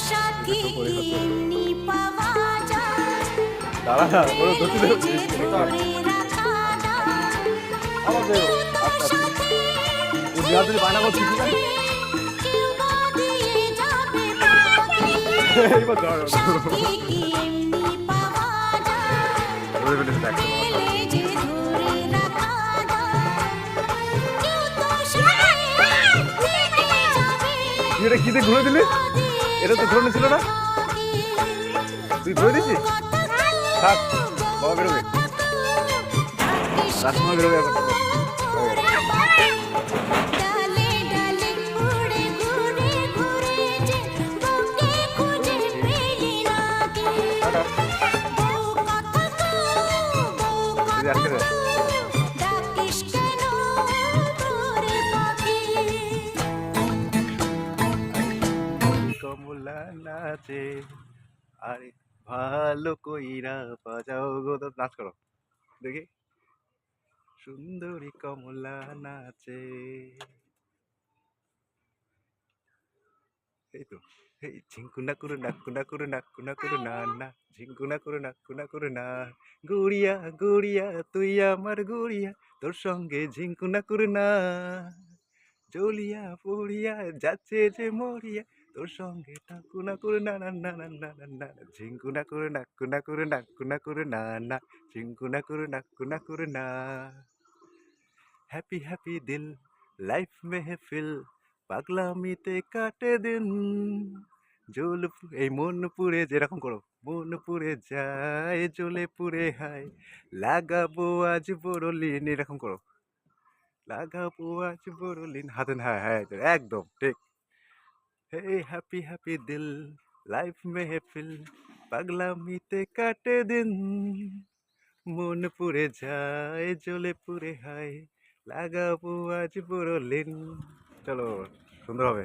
সাথী কি এমনি পাওয়া যায় দাঁড়া না ওরা ধরতে দেবে যে ধরে রাখা যায় আমাদের কেউ তো সাথে ও বিহাদুরি বায়না করছে ঠিক আছে কেউ বা দিয়ে যাবে বাকি এইবার দাঁড়া সাথী কি এমনি পাওয়া যায় ধরে ফেলেছে দেখ পেলে যে ধরে রাখা যায় কেউ তো সাথে থেকে যাবে তুই এটা কিতে ঘুরে দিলি এটা তো ঘুরে ছিল না তুই ঘুরে দিছিস থাক বাবা বেরোবে রাজকুমার বেরোবে এখন ডালে ডালে উড়ে ঘুরে ঘুরে যে বউকে খুঁজে পেলি না কে বউ কথা বউ কথা ডাকিস কেন তোরে পাখি কমলা নাচে আরে ভালো কইরা বাজাও গো তো নাচ করো দেখি সুন্দরী কমলা নাচে এই তো এই ঝিঙ্কুনা করে নাকুনা করে নাকুনা করে না না ঝিঙ্কুনা করে নাকুনা করে না গুড়িয়া গুড়িয়া তুই আমার গুড়িয়া তোর সঙ্গে ঝিঙ্কুনা করে না জ্বলিয়া পড়িয়া যাচ্ছে যে মরিয়া তোর সঙ্গে টাকুনা করে না না না না না না না ঝিঙ্কুনা করে নাকুনা করে নাকুনা করে না না ঝিঙ্কুনা করে নাকুনা করে না হ্যাপি হ্যাপি দিল লাইফ মেহফিল পাগলামিতে কাটে দিন এই মন পুড়ে যেরকম করো মন পুড়ে যায় জ্বলে পুড়ে হায় লাগাবো আজ বড়লিন এরকম করো লাগাবো আজ বড়লিন হাতে হ্যাঁ হ্যাঁ একদম ঠিক হে হ্যাপি হ্যাপি দিল লাইফ মেহফিল পাগলামিতে কাটে দিন মন পুড়ে যায় জ্বলে পুড়ে হায় লাগাবো আজ বড়লিন চলো সুন্দর হবে